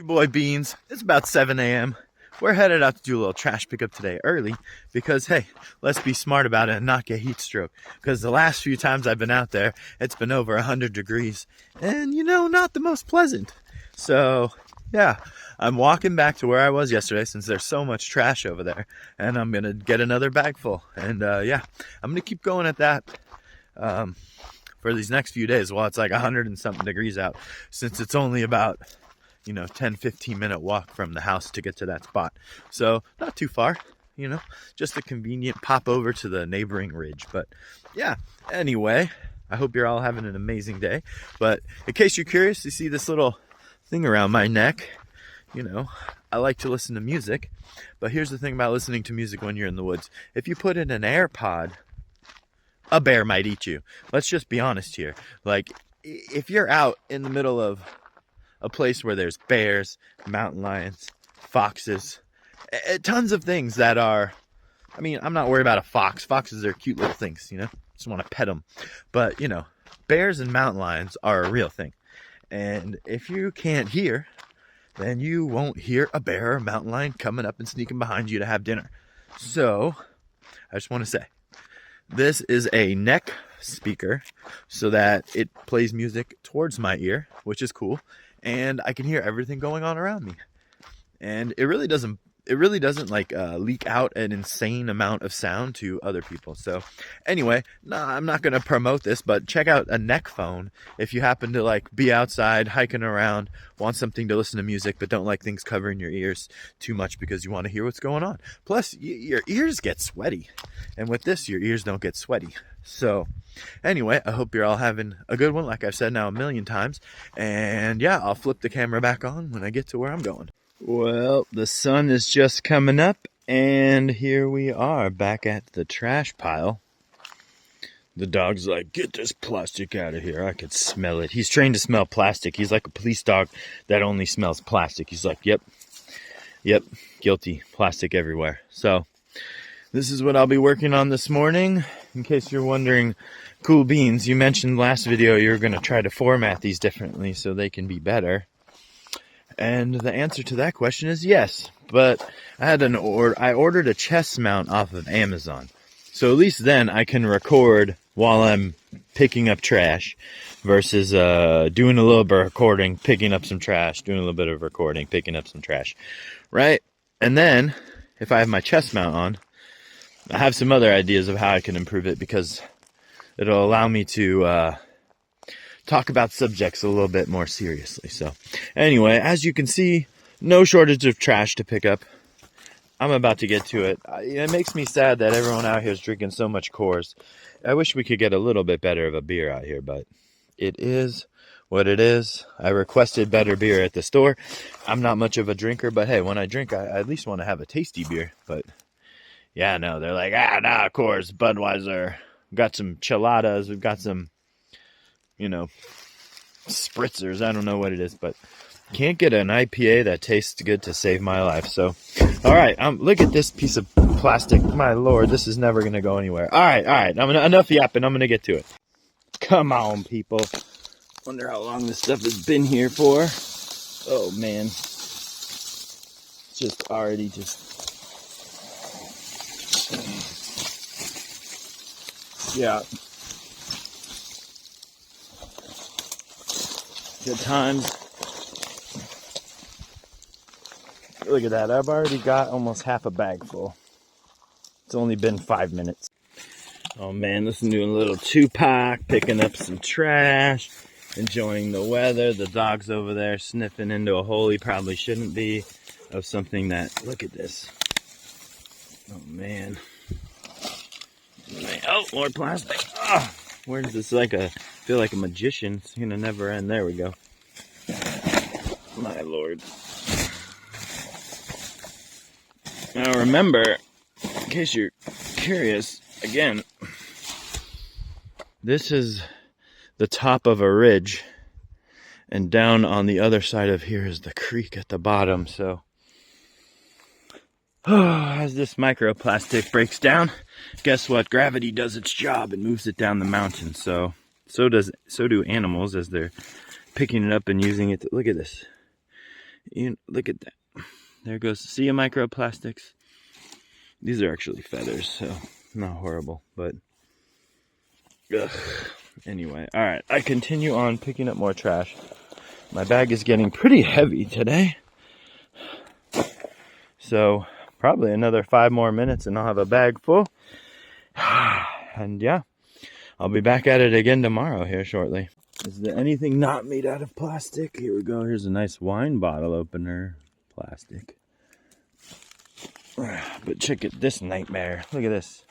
Your boy Beans. It's about 7 a.m. We're headed out to do a little trash pickup today early because, hey, let's be smart about it and not get heat stroke. Because the last few times I've been out there, it's been over 100 degrees and, not the most pleasant. So, yeah, I'm walking back to where I was yesterday since there's so much trash over there. And I'm going to get another bag full. And, yeah, I'm going to keep going at that for these next few days while it's like 100 and something degrees out, since it's only about 10-15 minute walk from the house to get to that spot. So not too far, just a convenient pop over to the neighboring ridge. But yeah, anyway, I hope you're all having an amazing day. But in case you're curious, you see this little thing around my neck. I like to listen to music, but here's the thing about listening to music when you're in the woods. If you put in an AirPod, a bear might eat you. Let's just be honest here. Like, if you're out in the middle of a place where there's bears, mountain lions, foxes, tons of things that are, I'm not worried about a fox. Foxes are cute little things, just want to pet them. But, bears and mountain lions are a real thing. And if you can't hear, then you won't hear a bear or a mountain lion coming up and sneaking behind you to have dinner. So, I just want to say, this is a neck speaker so that it plays music towards my ear, which is cool. And I can hear everything going on around me. And it really doesn't leak out an insane amount of sound to other people. So anyway, I'm not going to promote this, but check out a neck phone if you happen to be outside hiking around, want something to listen to music, but don't like things covering your ears too much because you want to hear what's going on. Plus, your ears get sweaty. And with this, your ears don't get sweaty. So anyway, I hope you're all having a good one, like I've said now a million times. And yeah, I'll flip the camera back on when I get to where I'm going. Well, the sun is just coming up, and here we are back at the trash pile. The dog's like, get this plastic out of here. I could smell it. He's trained to smell plastic. He's like a police dog that only smells plastic. He's like, yep, guilty. Plastic everywhere. So this is what I'll be working on this morning. In case you're wondering, Cool Beans, you mentioned last video you're going to try to format these differently so they can be better. And the answer to that question is yes. But I ordered a chest mount off of Amazon. So at least then I can record while I'm picking up trash versus doing a little bit of recording, picking up some trash, doing a little bit of recording, picking up some trash. Right? And then if I have my chest mount on, I have some other ideas of how I can improve it because it'll allow me to talk about subjects a little bit more seriously. So anyway, as you can see, no shortage of trash to pick up. I'm about to get to it. It makes me sad that everyone out here is drinking so much Coors. I wish we could get a little bit better of a beer out here, but it is what it is. I requested better beer at the store. I'm not much of a drinker, but hey, when I drink, I at least want to have a tasty beer. But yeah, no, they're like, nah, Coors, Budweiser. We've got some chiladas. We've got some spritzers. I don't know what it is, but can't get an IPA that tastes good to save my life. So, all right, look at this piece of plastic. My Lord, this is never going to go anywhere. All right. Enough yapping. I'm going to get to it. Come on, people. Wonder how long this stuff has been here for. Oh, man. Just already yeah. Good times. Look at that. I've already got almost half a bag full. It's only been 5 minutes. Oh man, listen to a little Tupac, picking up some trash, enjoying the weather. The dog's over there sniffing into a hole he probably shouldn't be, of something that, look at this. Oh man. Oh, more plastic. Oh, where does this feel like a magician. It's gonna never end. There we go. My Lord. Now remember, in case you're curious, again, this is the top of a ridge, and down on the other side of here is the creek at the bottom. So as this microplastic breaks down, guess what? Gravity does its job and moves it down the mountain. So do animals as they're picking it up and using it. Look at this. Look at that. There goes. See ya, microplastics. These are actually feathers, so not horrible, but ugh. Anyway, all right. I continue on picking up more trash. My bag is getting pretty heavy today, so probably another 5 more minutes and I'll have a bag full. And yeah, I'll be back at it again tomorrow here shortly. Is there anything not made out of plastic? Here we go. Here's a nice wine bottle opener. Plastic. But check it, this nightmare. Look at this.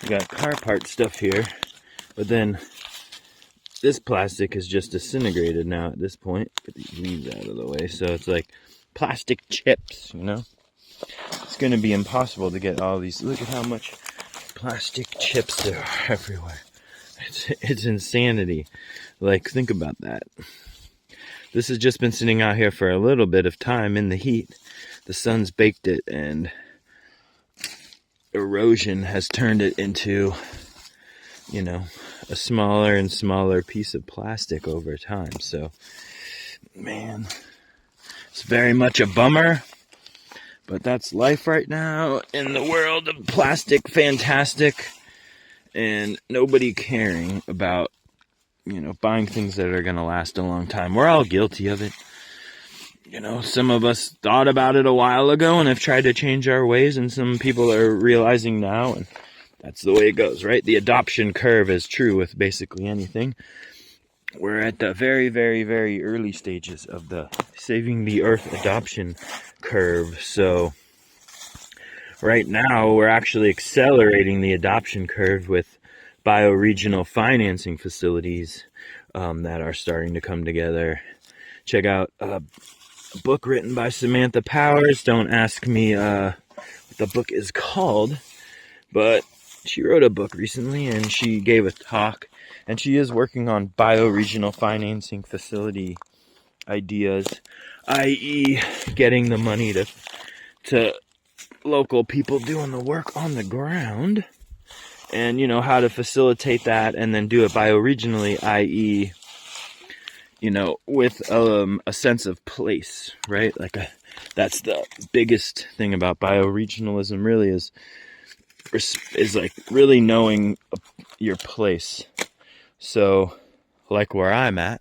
We got car part stuff here, but then this plastic is just disintegrated now at this point. Get these leaves out of the way. So it's like plastic chips, you know? It's going to be impossible to get all these. Look at how much plastic chips there are everywhere. It's insanity. Like, think about that. This has just been sitting out here for a little bit of time in the heat. The sun's baked it, and erosion has turned it into, you know, a smaller and smaller piece of plastic over time. So, man, it's very much a bummer, but that's life right now in the world of plastic fantastic and nobody caring about, you know, buying things that are going to last a long time. We're all guilty of it. You know, some of us thought about it a while ago and have tried to change our ways, and some people are realizing now, and that's the way it goes, right? The adoption curve is true with basically anything. We're at the very, very, very early stages of the saving the earth adoption curve. So right now we're actually accelerating the adoption curve with bioregional financing facilities that are starting to come together. Check out a book written by Samantha Powers. Don't ask me what the book is called, but she wrote a book recently and she gave a talk, and she is working on bioregional financing facility ideas, i.e. getting the money to local people doing the work on the ground, and you know how to facilitate that and then do it bioregionally, i.e. you know, with a sense of place, right? Like that's the biggest thing about bioregionalism really is like really knowing your place. So like where I'm at,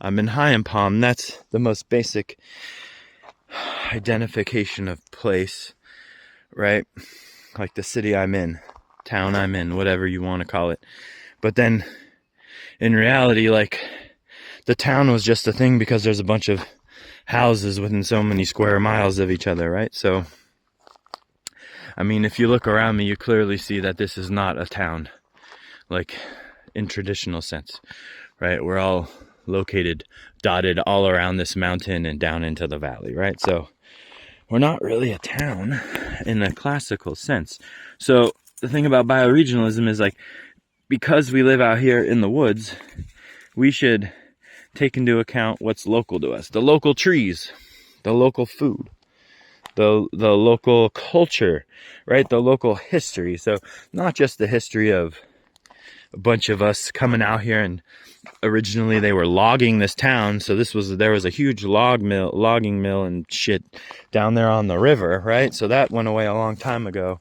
I'm in High and Palm. That's the most basic identification of place, right? Like the city I'm in, town I'm in, whatever you want to call it. But then in reality, like, the town was just a thing because there's a bunch of houses within so many square miles of each other, right? So, I mean, if you look around me, you clearly see that this is not a town, like, in traditional sense, right? We're all located, dotted all around this mountain and down into the valley, right? So, we're not really a town in a classical sense. So, the thing about bioregionalism is, like, because we live out here in the woods, we should take into account what's local to us. The local trees, the local food, the local culture, right? The local history. So not just the history of a bunch of us coming out here, and originally they were logging this town. So there was a huge logging mill and shit down there on the river, right? So that went away a long time ago.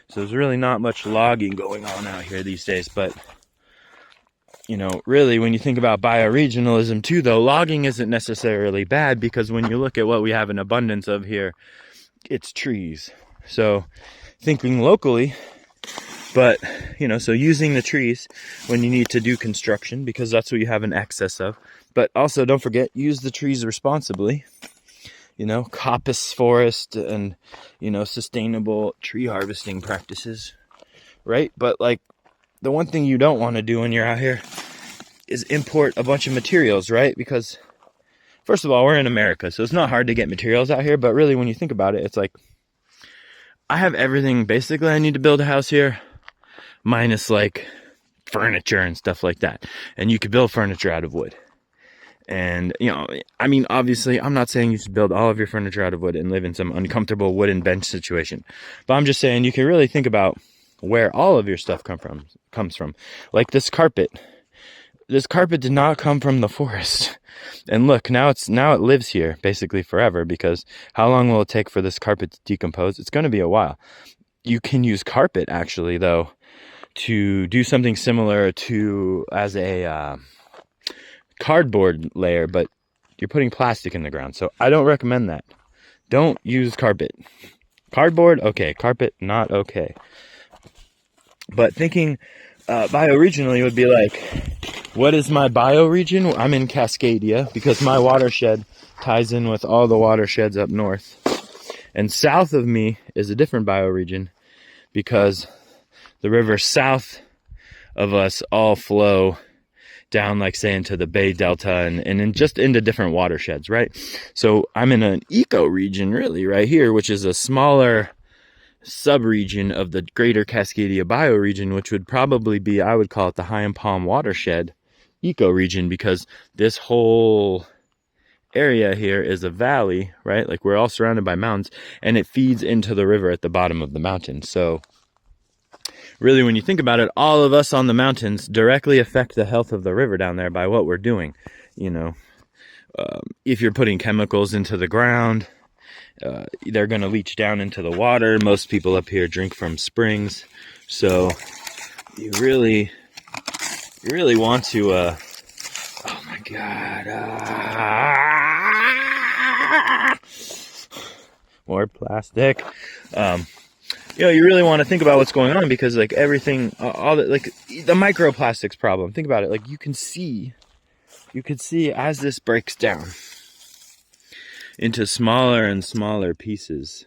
So there's really not much logging going on out here these days, but you know, really, when you think about bioregionalism too, though, logging isn't necessarily bad, because when you look at what we have in abundance of here, it's trees. So thinking locally, but, you know, so using the trees when you need to do construction, because that's what you have an excess of. But also, don't forget, use the trees responsibly. You know, coppice forest and, you know, sustainable tree harvesting practices, right? But, like, the one thing you don't want to do when you're out here is import a bunch of materials, right? Because, first of all, we're in America, so it's not hard to get materials out here. But really, when you think about it, it's like, I have everything basically I need to build a house here, minus like furniture and stuff like that. And you could build furniture out of wood. And, you know, I mean, obviously, I'm not saying you should build all of your furniture out of wood and live in some uncomfortable wooden bench situation. But I'm just saying you can really think about where all of your stuff comes from. Like this carpet. this carpet did not come from the forest. And look, now it lives here basically forever, because how long will it take for this carpet to decompose? It's going to be a while. You can use carpet actually though to do something similar to as a cardboard layer, but you're putting plastic in the ground. So I don't recommend that. Don't use carpet. Cardboard, okay. Carpet, not okay. But thinking bioregionally would be like, what is my bioregion? I'm in Cascadia because my watershed ties in with all the watersheds up north. And south of me is a different bioregion because the rivers south of us all flow down, like say, into the Bay Delta and just into different watersheds, right? So I'm in an ecoregion really right here, which is a smaller subregion of the greater Cascadia bioregion, which would probably be, I would call it the High and Palm watershed ecoregion, because this whole area here is a valley, right? Like we're all surrounded by mountains, and it feeds into the river at the bottom of the mountain. So really, when you think about it, all of us on the mountains directly affect the health of the river down there by what we're doing. You know, if you're putting chemicals into the ground, they're going to leach down into the water. Most people up here drink from springs. So you really want to, oh my God. More plastic. You know, you really want to think about what's going on, because like everything, all the, like the microplastics problem, think about it. Like you can see as this breaks down into smaller and smaller pieces,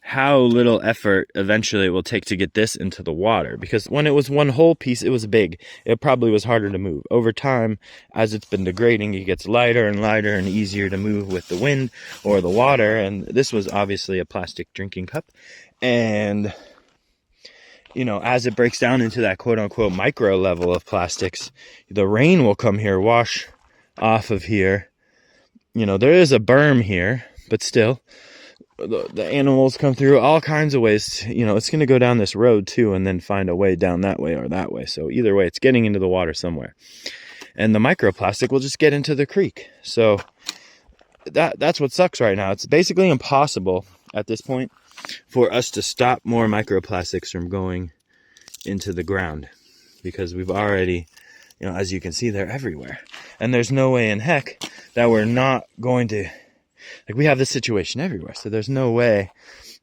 how little effort eventually it will take to get this into the water. Because when it was one whole piece, it was big. It probably was harder to move. Over time, as it's been degrading, it gets lighter and lighter and easier to move with the wind or the water. And this was obviously a plastic drinking cup. And, you know, as it breaks down into that quote unquote micro level of plastics, the rain will come here, wash off of here. You know, there is a berm here, but still, the animals come through all kinds of ways. You know, it's going to go down this road too, and then find a way down that way or that way. So either way, it's getting into the water somewhere. And the microplastic will just get into the creek. So that's what sucks right now. It's basically impossible at this point for us to stop more microplastics from going into the ground, because we've already, you know, as you can see, they're everywhere. And there's no way in heck that we're not going to, like, we have this situation everywhere. So there's no way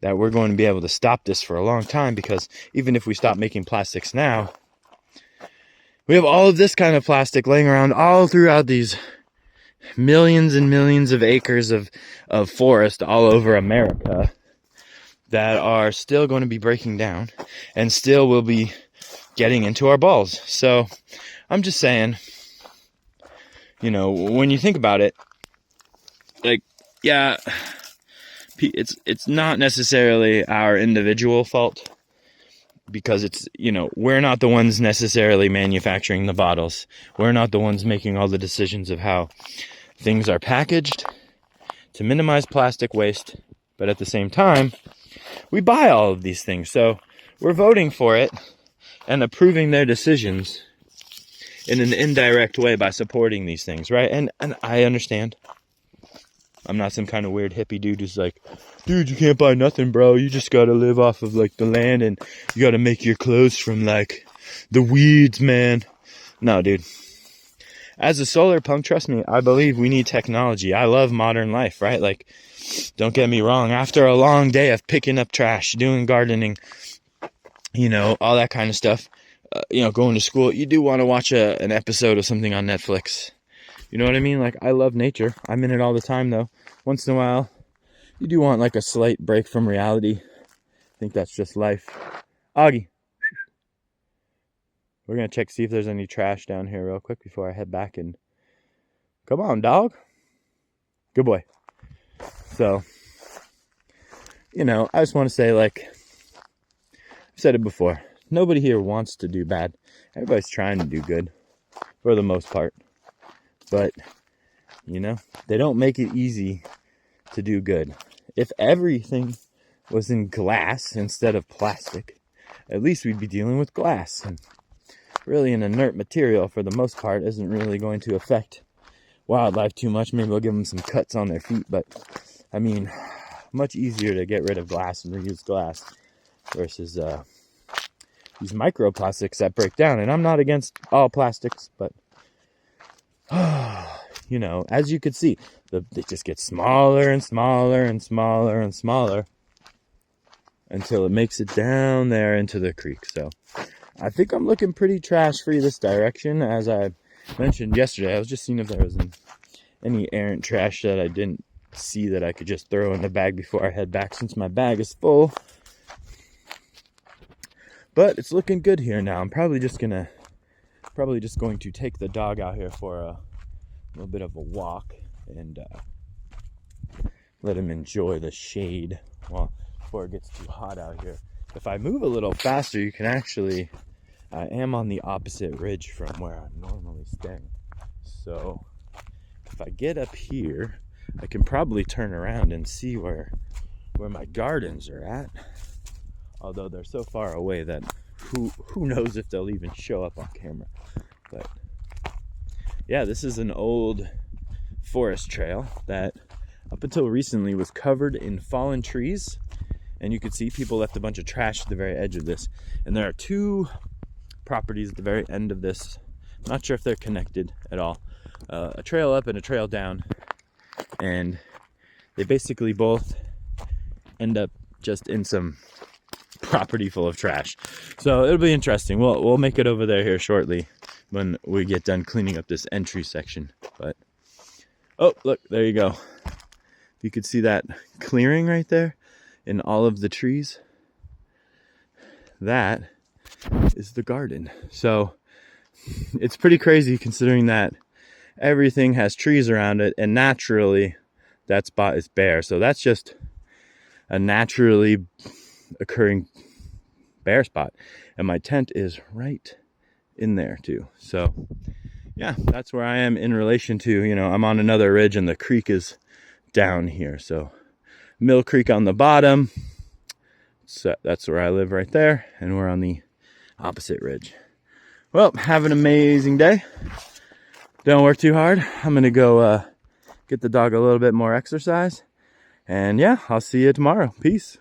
that we're going to be able to stop this for a long time, because even if we stop making plastics now, we have all of this kind of plastic laying around all throughout these millions and millions of acres of forest all over America that are still going to be breaking down and still will be getting into our balls. So I'm just saying, you know, when you think about it, like, yeah, it's not necessarily our individual fault, because it's, you know, we're not the ones necessarily manufacturing the bottles. We're not the ones making all the decisions of how things are packaged to minimize plastic waste. But at the same time, we buy all of these things. So we're voting for it and approving their decisions in an indirect way by supporting these things, right? And I understand. I'm not some kind of weird hippie dude who's like, dude, you can't buy nothing, bro. You just gotta live off of like the land, and you gotta make your clothes from like the weeds, man. No, dude. As a SolarPunk, trust me, I believe we need technology. I love modern life, right? Like, don't get me wrong. After a long day of picking up trash, doing gardening, you know, all that kind of stuff, you know, going to school, you do want to watch an episode of something on Netflix. You know what I mean? Like, I love nature. I'm in it all the time, though. Once in a while, you do want like a slight break from reality. I think that's just life. Augie. We're going to check, see if there's any trash down here real quick before I head back. And come on, dog. Good boy. So, you know, I just want to say, like, I've said it before. Nobody here wants to do bad. Everybody's trying to do good for the most part. But, you know, they don't make it easy to do good. If everything was in glass instead of plastic, at least we'd be dealing with glass. And really an inert material for the most part, isn't really going to affect wildlife too much. Maybe we'll give them some cuts on their feet, but I mean, much easier to get rid of glass and reuse glass versus these microplastics that break down. And I'm not against all plastics, but you know, as you could see, they just get smaller and smaller and smaller and smaller until it makes it down there into the creek. So I think I'm looking pretty trash free this direction. As I mentioned yesterday, I was just seeing if there was any errant trash that I didn't see that I could just throw in the bag before I head back, since my bag is full. But it's looking good here now. I'm probably just going to take the dog out here for a little bit of a walk and let him enjoy the shade before it gets too hot out here. If I move a little faster, you can actually, I am on the opposite ridge from where I'm normally staying. So if I get up here, I can probably turn around and see where my gardens are at. Although they're so far away that who knows if they'll even show up on camera. But yeah, this is an old forest trail that up until recently was covered in fallen trees. And you could see people left a bunch of trash at the very edge of this. And there are two properties at the very end of this. I'm not sure if they're connected at all. A trail up and a trail down. And they basically both end up just in some property full of trash. So it'll be interesting. We'll make it over there here shortly when we get done cleaning up this entry section. But oh, look, there you go. You could see that clearing right there in all of the trees. That is the garden. So it's pretty crazy considering that everything has trees around it, and naturally that spot is bare. So that's just a naturally occurring bare spot, and my tent is right in there too. So yeah, that's where I am in relation to, you know, I'm on another ridge and the creek is down here. So Mill Creek on the bottom, so that's where I live right there, and we're on the opposite ridge. Well, have an amazing day. Don't work too hard. I'm gonna go get the dog a little bit more exercise, and yeah, I'll see you tomorrow. Peace.